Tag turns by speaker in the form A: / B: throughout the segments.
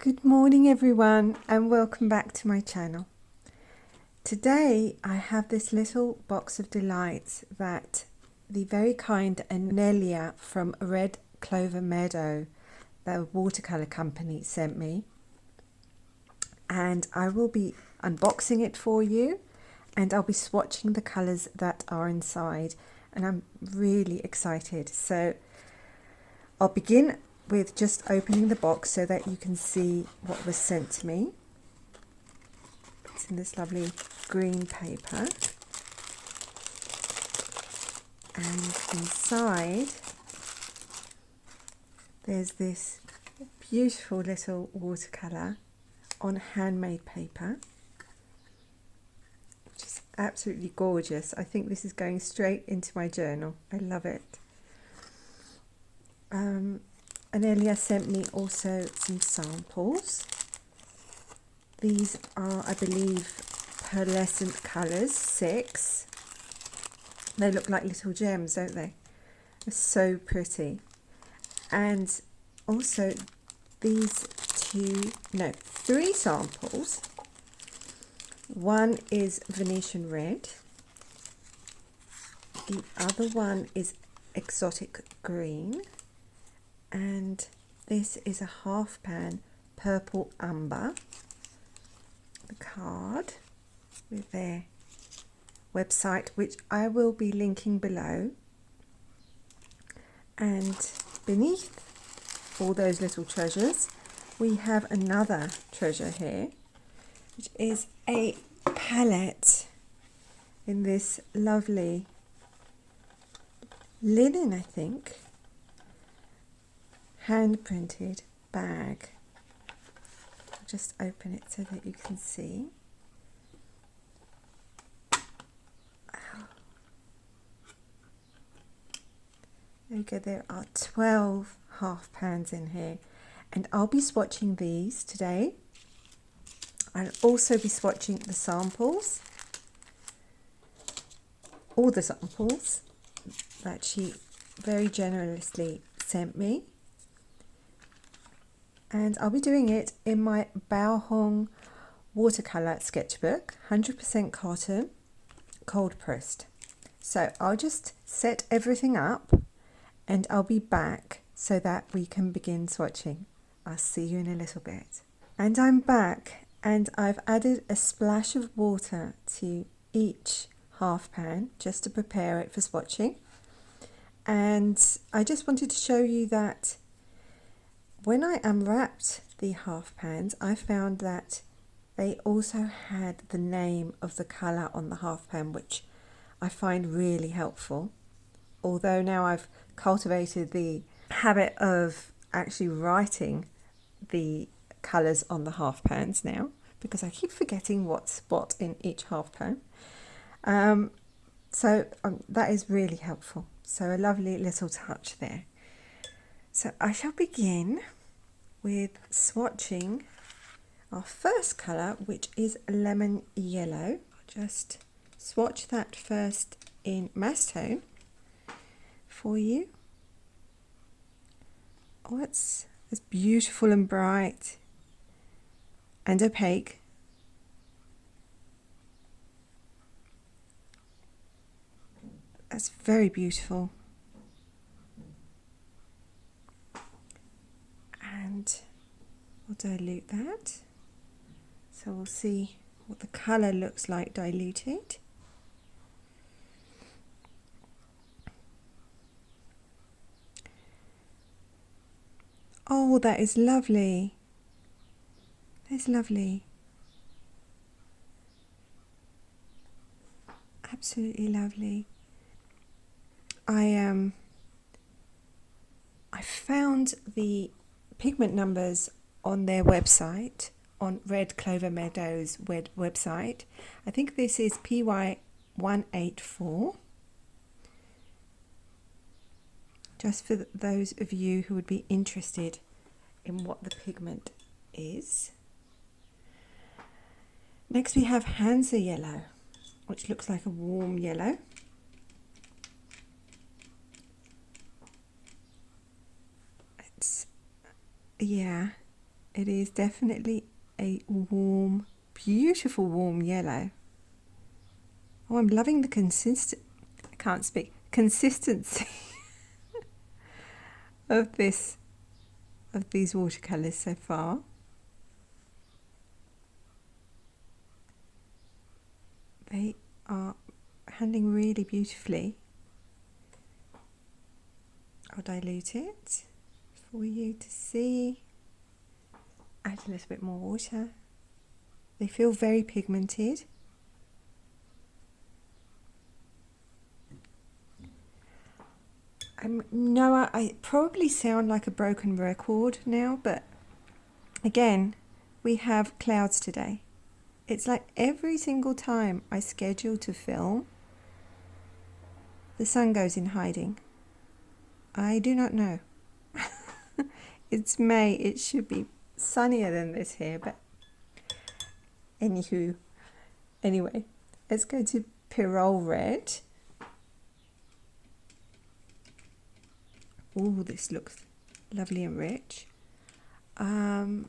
A: Good morning everyone and welcome back to my channel. Today I have this little box of delights that the very kind Anelia from Red Clover Meadow, the watercolour company, sent me, and I will be unboxing it for you and I'll be swatching the colours that are inside, and I'm really excited. So I'll begin with just opening the box so that you can see what was sent to me. It's in this lovely green paper, and inside there's this beautiful little watercolour on handmade paper, which is absolutely gorgeous. I think this is going straight into my journal. I love it. Anelia sent me also some samples. These are, I believe, pearlescent colours, 6. They look like little gems, don't they? They're so pretty. And also these 3 samples. One is Venetian red. The other one is exotic green. And this is a half pan purple umber. The card with their website, which I will be linking below. And beneath all those little treasures, we have another treasure here, which is a palette in this lovely linen, I think, hand printed bag. I'll just open it so that you can see. There we go. There are 12 half pans in here, and I'll be swatching these today. I'll also be swatching the samples, all the samples that she very generously sent me. And I'll be doing it in my Bao watercolour sketchbook, 100% cotton, cold pressed. So I'll just set everything up and I'll be back so that we can begin swatching. I'll see you in a little bit. And I'm back, and I've added a splash of water to each half pan just to prepare it for swatching. And I just wanted to show you that when I unwrapped the half pans, I found that they also had the name of the colour on the half pan, which I find really helpful. Although now I've cultivated the habit of actually writing the colours on the half pans now, because I keep forgetting what's what in each half pan. So that is really helpful. So a lovely little touch there. So I shall begin with swatching our first colour, which is lemon yellow. I'll just swatch that first in mass tone for you. Oh, it's beautiful and bright and opaque. That's very beautiful. And we'll dilute that. So we'll see what the colour looks like diluted. Oh, that is lovely. That's lovely. Absolutely lovely. I found the pigment numbers on their website, on Red Clover Meadow's website. I think this is PY184. Just for those of you who would be interested in what the pigment is. Next we have Hansa yellow, which looks like a warm yellow. It's, yeah, It is definitely a warm, beautiful warm yellow. Oh, I'm loving the I can't speak, consistency of these watercolours so far. They are handling really beautifully. I'll dilute it for you to see. Add a little bit more water. They feel very pigmented. I probably sound like a broken record now, but again, we have clouds today. It's like every single time I schedule to film, the sun goes in hiding. I do not know. It's May, it should be sunnier than this here, but anyway, let's go to Pyrrole Red. Oh, this looks lovely and rich. Pyrrole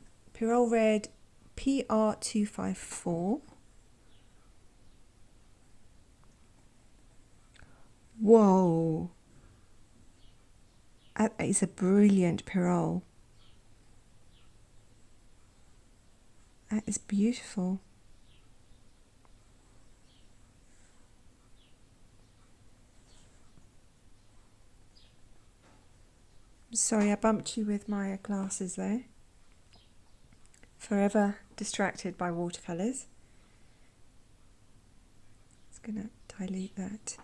A: Red PR254. Whoa, that is a brilliant Pyrrole. That is beautiful. Sorry, I bumped you with my glasses there. Forever distracted by watercolours. Just going to dilute that.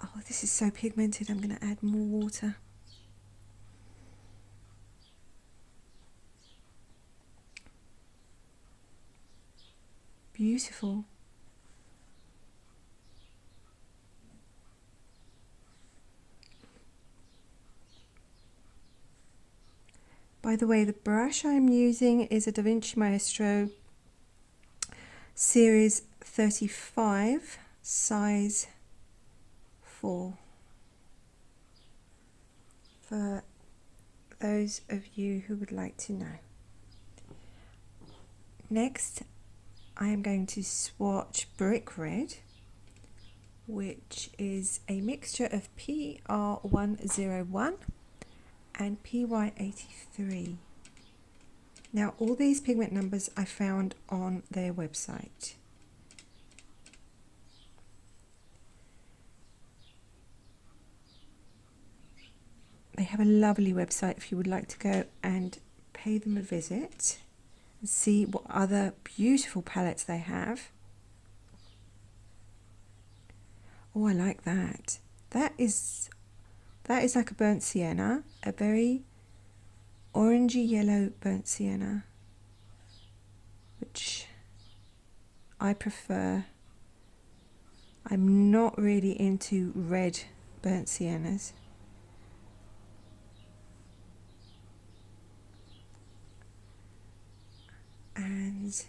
A: Oh, this is so pigmented, I'm going to add more water. Beautiful. By the way, the brush I'm using is a Da Vinci Maestro Series 35, size 4. For those of you who would like to know. Next, I am going to swatch Brick Red, which is a mixture of PR101 and PY83. Now, all these pigment numbers I found on their website. They have a lovely website if you would like to go and pay them a visit and see what other beautiful palettes they have. Oh, I like that. That is like a burnt sienna, a very orangey yellow burnt sienna, which I prefer. I'm not really into red burnt siennas. And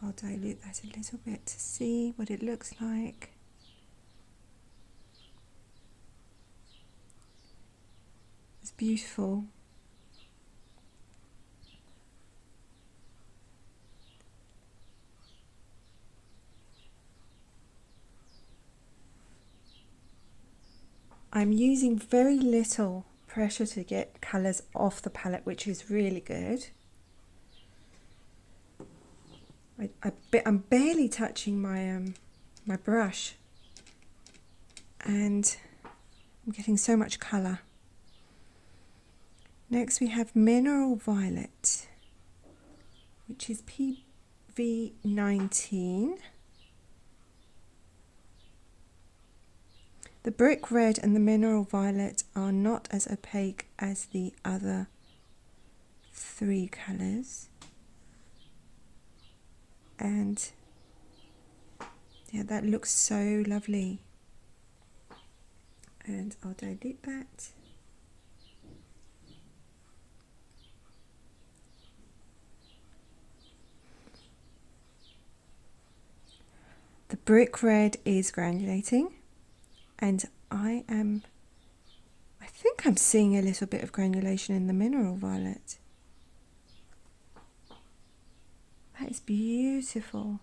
A: I'll dilute that a little bit to see what it looks like. It's beautiful. I'm using very little pressure to get colours off the palette, which is really good. I'm barely touching my my brush, and I'm getting so much colour. Next we have Mineral Violet, which is PV19. The Brick Red and the Mineral Violet are not as opaque as the other 3 colours. And yeah, that looks so lovely. And I'll dilute that. The Brick Red is granulating, and I think think I'm seeing a little bit of granulation in the mineral violet. That is beautiful.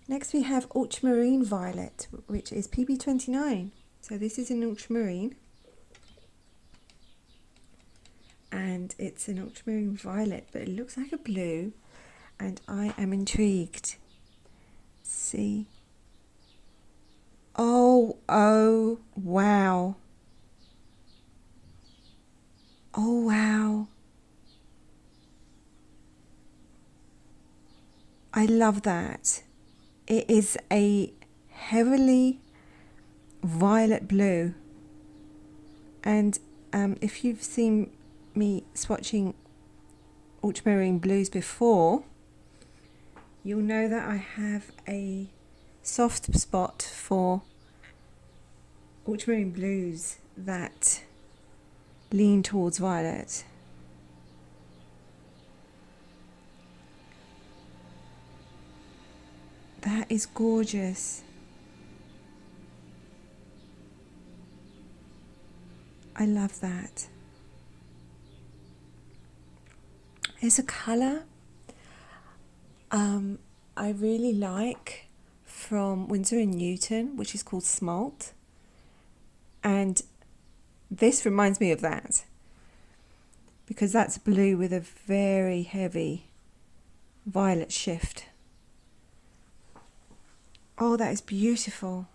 A: Next we have ultramarine violet, which is PB29. So this is an ultramarine. And it's an ultramarine violet, but it looks like a blue. And I am intrigued. See? Oh, wow. Oh, wow. I love that. It is a heavily violet blue. And if you've seen me swatching ultramarine blues before, you'll know that I have a soft spot for ultramarine blues that lean towards violet. That is gorgeous. I love that. There's a colour I really like from Winsor & Newton, which is called Smalt. And this reminds me of that, because that's blue with a very heavy violet shift. Oh, that is beautiful.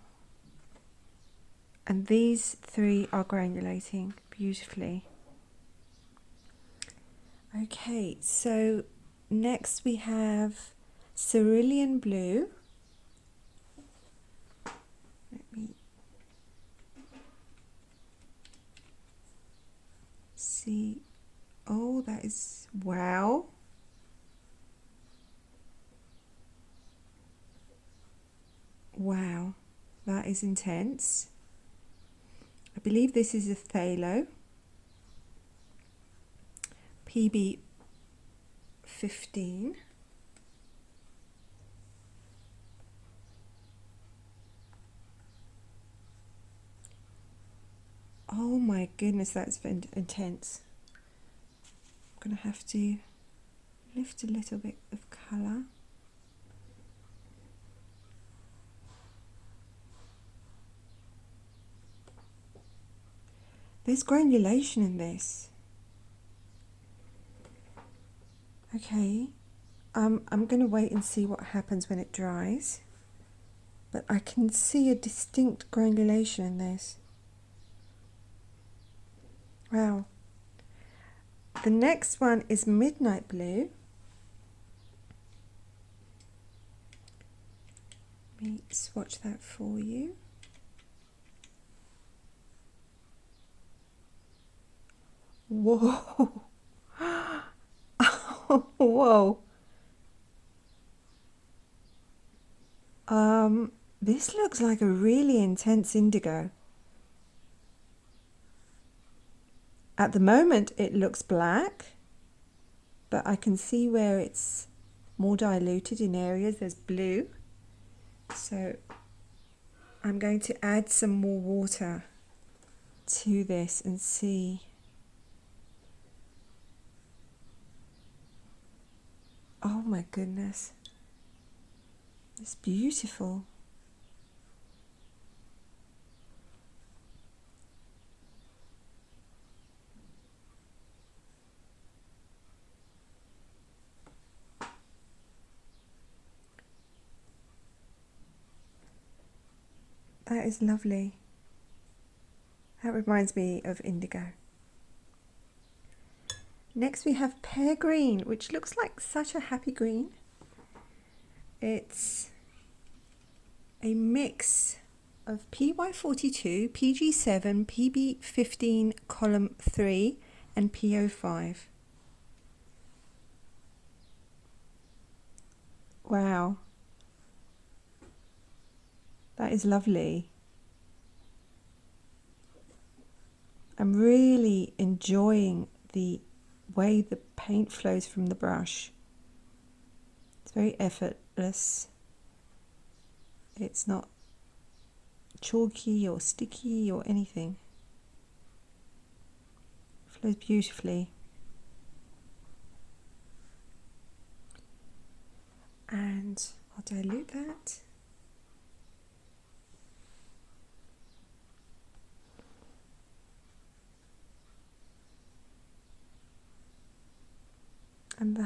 A: And these three are granulating beautifully. Okay, so next we have cerulean blue. Let me see. Oh, that is, wow. Wow, that is intense. I believe this is a phthalo. PB15. Oh my goodness, that's intense. I'm going to have to lift a little bit of colour. There's granulation in this. Okay, I'm going to wait and see what happens when it dries. But I can see a distinct granulation in this. Wow. The next one is midnight blue. Let me swatch that for you. Whoa. Whoa. This looks like a really intense indigo. At the moment it looks black, but I can see where it's more diluted in areas. There's blue. So I'm going to add some more water to this and see. Oh my goodness. It's beautiful. That is lovely. That reminds me of indigo. Next we have pear green, which looks like such a happy green. It's a mix of PY42, PG7, PB15, column 3 and PO5. Wow. That is lovely. I'm really enjoying the way the paint flows from the brush. It's very effortless. It's not chalky or sticky or anything. Flows beautifully. And I'll dilute that. And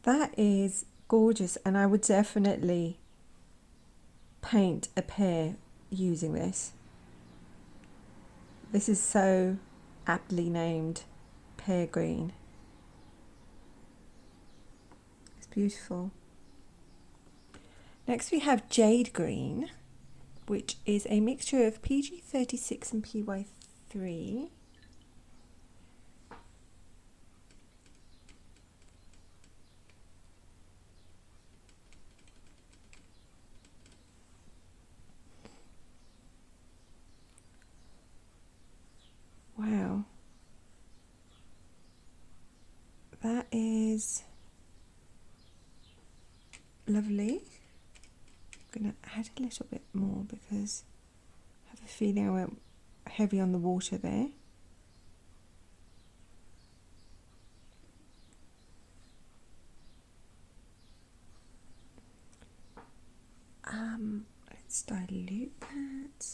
A: that is gorgeous, and I would definitely paint a pear using this. This is so aptly named pear green. It's beautiful. Next we have jade green, which is a mixture of PG36 and PY3. Wow, that is lovely. I'm going to add a little bit more because I have a feeling I went heavy on the water there. Let's dilute that.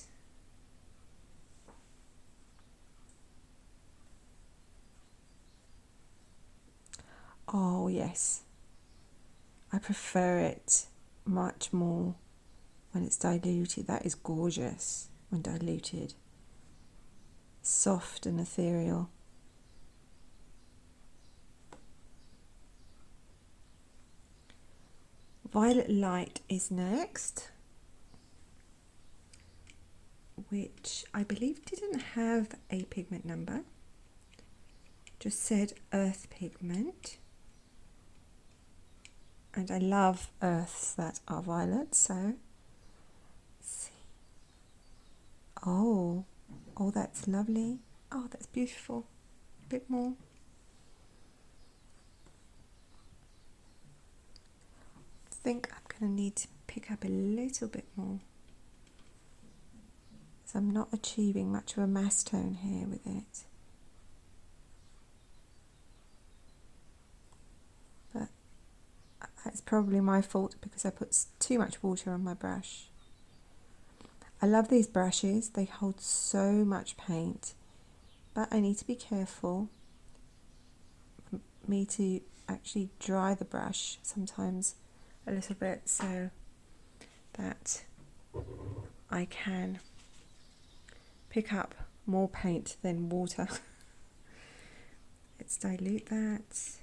A: Oh yes, I prefer it much more when it's diluted. That is gorgeous when diluted. Soft and ethereal. Violet Light is next, which I believe didn't have a pigment number, just said earth pigment. And I love earths that are violet, so let's see. Oh, that's lovely. Oh, that's beautiful. A bit more. I think I'm going to need to pick up a little bit more, so I'm not achieving much of a mass tone here with it. But that's probably my fault because I put too much water on my brush. I love these brushes, they hold so much paint, but I need to be careful for me to actually dry the brush sometimes a little bit so that I can pick up more paint than water. Let's dilute that.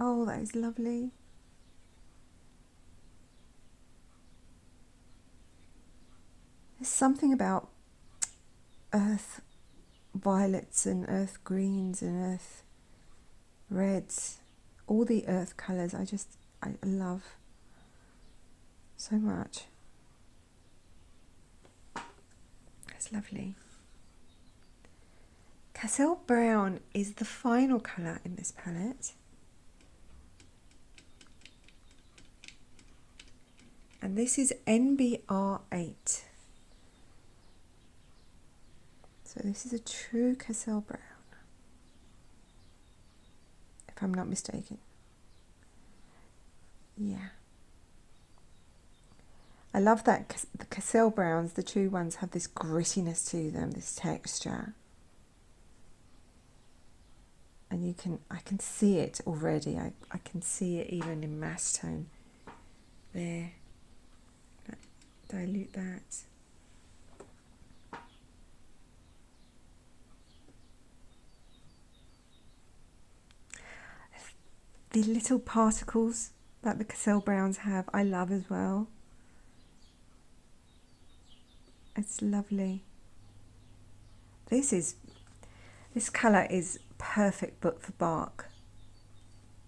A: Oh, that is lovely. There's something about earth violets and earth greens and earth reds, all the earth colours I love so much. That's lovely. Cassel Brown is the final colour in this palette. And this is NBR8. So this is a true Cassel Brown, if I'm not mistaken. Yeah. I love that the Cassel Browns, the true ones, have this grittiness to them, this texture. And I can see it already. I can see it even in mass tone there. Dilute that. The little particles that the Cassel Browns have, I love as well. It's lovely. This colour is perfect book for bark,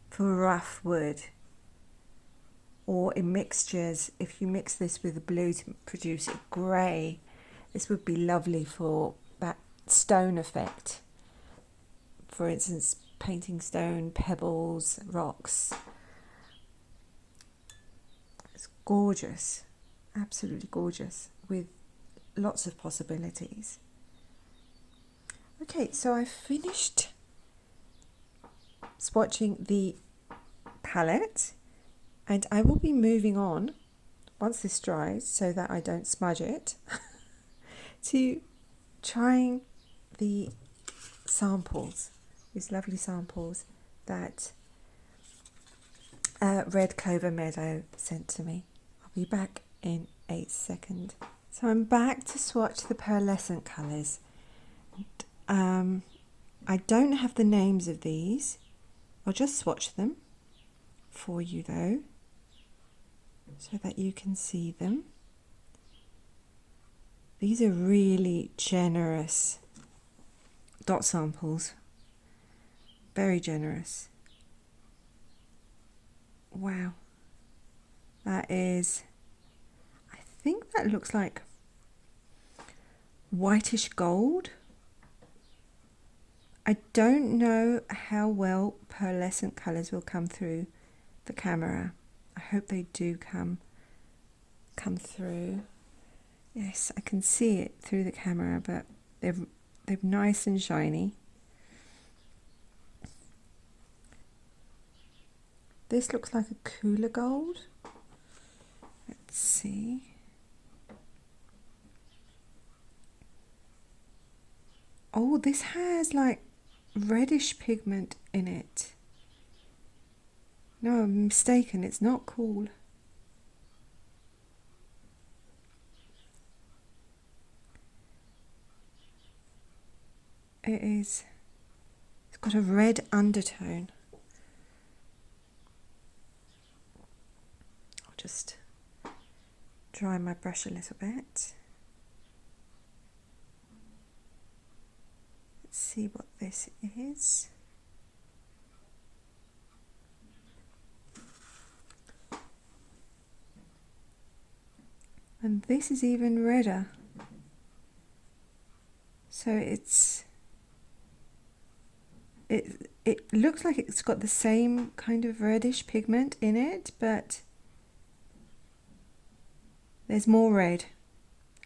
A: for rough wood, or in mixtures. If you mix this with a blue to produce a grey, this would be lovely for that stone effect. For instance, painting stone, pebbles, rocks. gorgeous, absolutely gorgeous, with lots of possibilities. Okay, so I've finished swatching the palette, and I will be moving on once this dries, so that I don't smudge it, to trying the samples, these lovely samples that Red Clover Meadow sent to me. I'll be back in a second. So I'm back to swatch the pearlescent colours. I don't have the names of these. I'll just swatch them for you though, so that you can see them. These are really generous dot samples, very generous. Wow, that is, I think that looks like whitish gold. I don't know how well pearlescent colours will come through the camera. I hope they do come through. Yes, I can see it through the camera, but they're nice and shiny. This looks like a cooler gold. Let's see. Oh, this has like reddish pigment in it. No, I'm mistaken, it's not cool. It is. It's got a red undertone. I'll just dry my brush a little bit. Let's see what this is. And this is even redder. So it looks like it's got the same kind of reddish pigment in it, but there's more red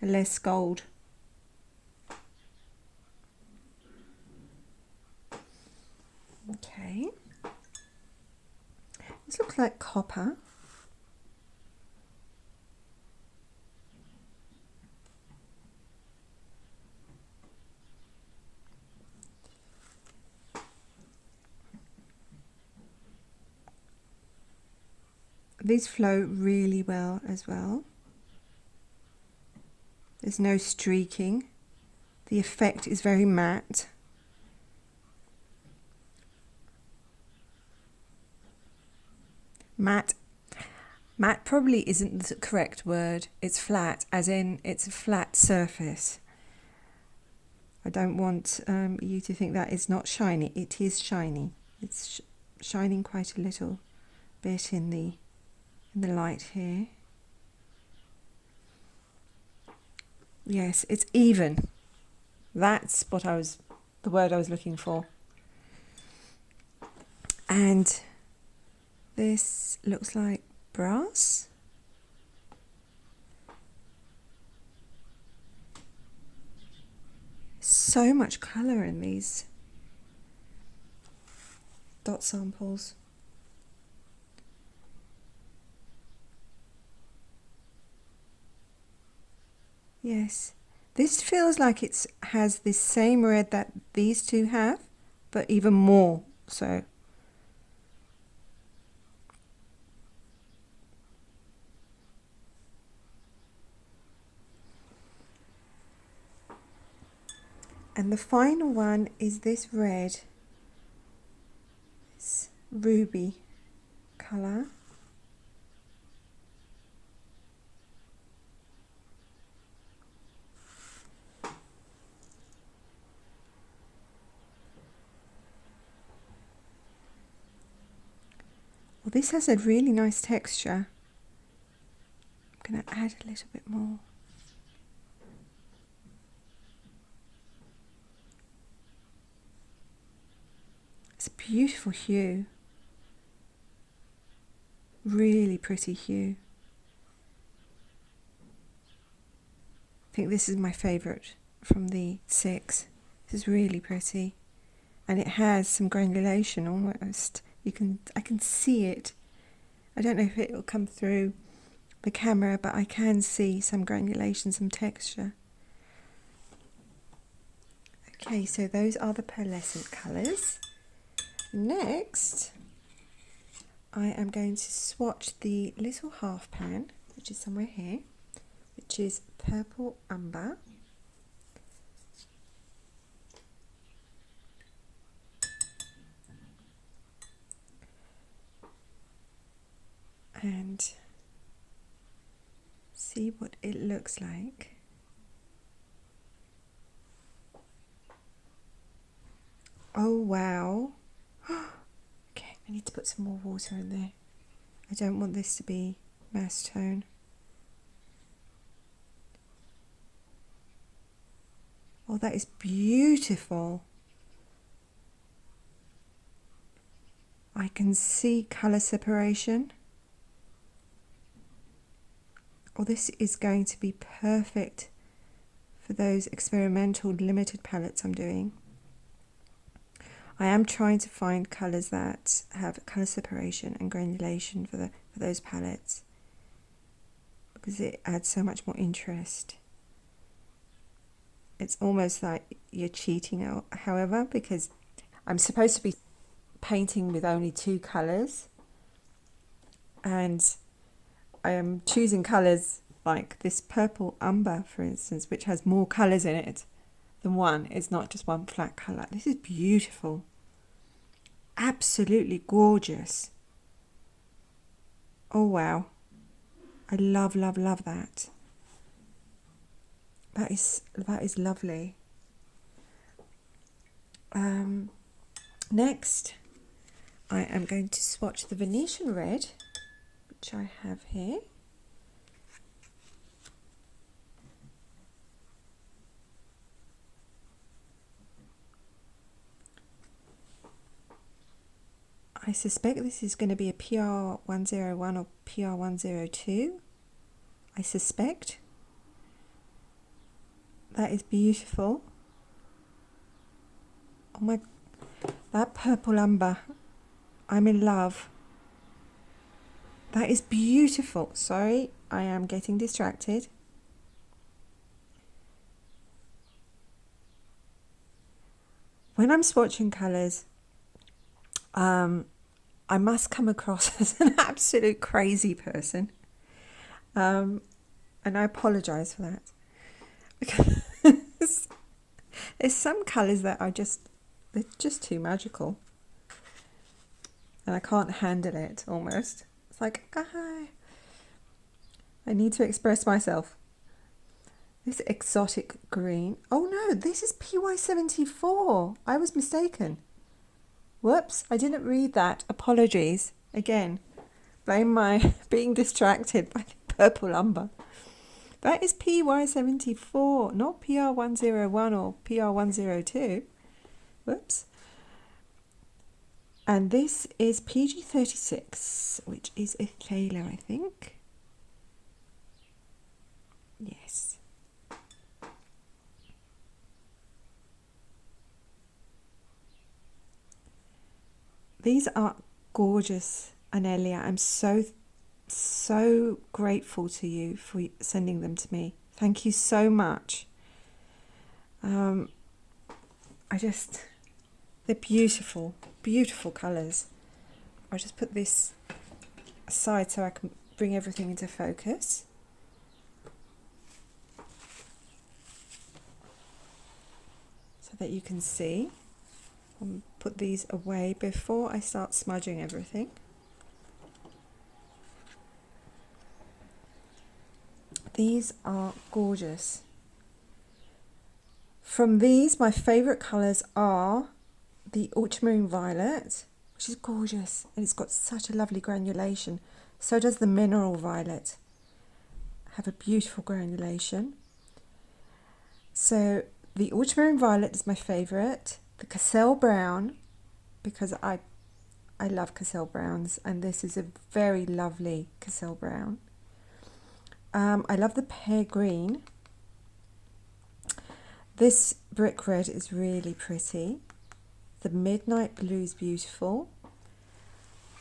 A: and less gold. Okay. This looks like copper. These flow really well as well. There's no streaking. The effect is very matte. Matte probably isn't the correct word. It's flat, as in it's a flat surface. I don't want you to think that it's not shiny. It is shiny. It's shining quite a little bit in the light here. Yes, it's even. That's what the word I was looking for. And this looks like brass. So much colour in these dot samples. Yes, this feels like it has this same red that these two have, but even more so. And the final one is this red, this ruby colour. Well, this has a really nice texture. I'm going to add a little bit more. It's a beautiful hue. Really pretty hue. think this is my favourite from the 6. This is really pretty. And it has some granulation almost. I can see it. I don't know if it will come through the camera, but I can see some granulation, some texture. Okay, so those are the pearlescent colours. Next, I am going to swatch the little half pan, which is somewhere here, which is purple umber. And see what it looks like. Oh wow. Okay, I need to put some more water in there. I don't want this to be mass tone. Oh, that is beautiful. I can see colour separation. Oh, this is going to be perfect for those experimental limited palettes I'm doing. I am trying to find colours that have colour separation and granulation for those palettes, because it adds so much more interest. It's almost like you're cheating, however, because I'm supposed to be painting with only 2 colours, and I am choosing colours like this purple umber, for instance, which has more colours in it than one. It's not just one flat colour. This is beautiful. Absolutely gorgeous. Oh wow. I love, love, love that. That is lovely. Next, I am going to swatch the Venetian red, which I have here. I suspect this is going to be a PR101 or PR102. I suspect. That is beautiful. Oh my, that purple umber. I'm in love. That is beautiful. Sorry, I am getting distracted. When I'm swatching colours, I must come across as an absolute crazy person. And I apologise for that. Because there's some colours that are they're just too magical. And I can't handle it almost. It's like, I need to express myself. This exotic green. Oh no, this is PY74. I was mistaken. Whoops, I didn't read that. Apologies. Again, blame my being distracted by the purple umber. That is PY74, not PR101 or PR102. Whoops. And this is PG36, which is Anelia, I think. Yes. These are gorgeous, Anelia. I'm so grateful to you for sending them to me. Thank you so much. They're beautiful, beautiful colours. I'll just put this aside so I can bring everything into focus. So that you can see. I'll put these away before I start smudging everything. These are gorgeous. From these, my favourite colours are the ultramarine violet, which is gorgeous, and it's got such a lovely granulation. So does the mineral violet. Have a beautiful granulation. So the ultramarine violet is my favourite. The Cassel brown, because I love Cassel browns, and this is a very lovely Cassel brown. I love the pear green. This brick red is really pretty. The midnight blue is beautiful.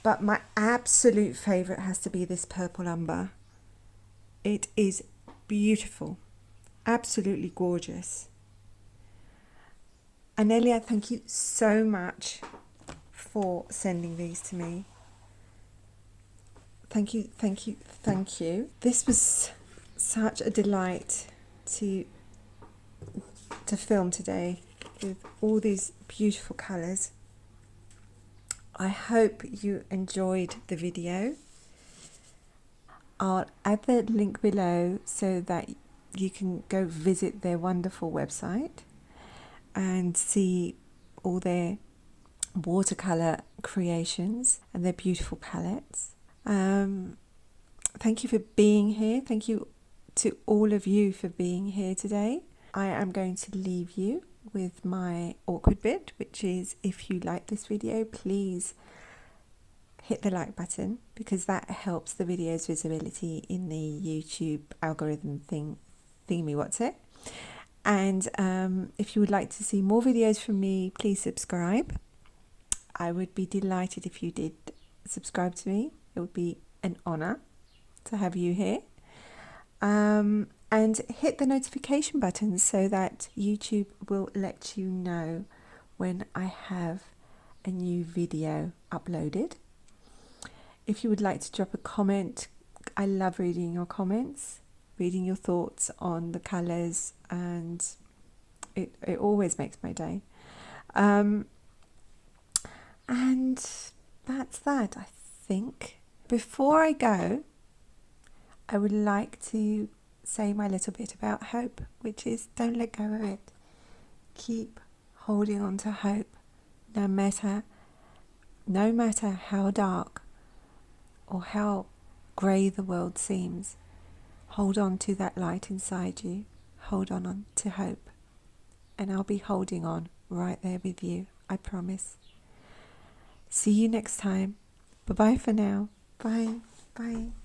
A: But my absolute favourite has to be this purple umber. It is beautiful. Absolutely gorgeous. Anelia, thank you so much for sending these to me. Thank you, thank you, thank you. This was such a delight to film today with all these beautiful colours. I hope you enjoyed the video. I'll add the link below so that you can go visit their wonderful website and see all their watercolour creations and their beautiful palettes. Thank you for being here. Thank you to all of you for being here today. I am going to leave you with my awkward bit, which is if you like this video, please hit the like button, because that helps the video's visibility in the YouTube algorithm thingy what's it. And if you would like to see more videos from me, please subscribe. I would be delighted if you did subscribe to me. It would be an honour to have you here. And hit the notification button so that YouTube will let you know when I have a new video uploaded. If you would like to drop a comment, I love reading your comments, reading your thoughts on the colours, and it always makes my day. And that's that, I think. Before I go, I would like to say my little bit about hope, which is don't let go of it. Keep holding on to hope, no matter how dark or how grey the world seems. Hold on to that light inside you. Hold on to hope. And I'll be holding on right there with you, I promise. See you next time. Bye-bye for now. Bye. Bye.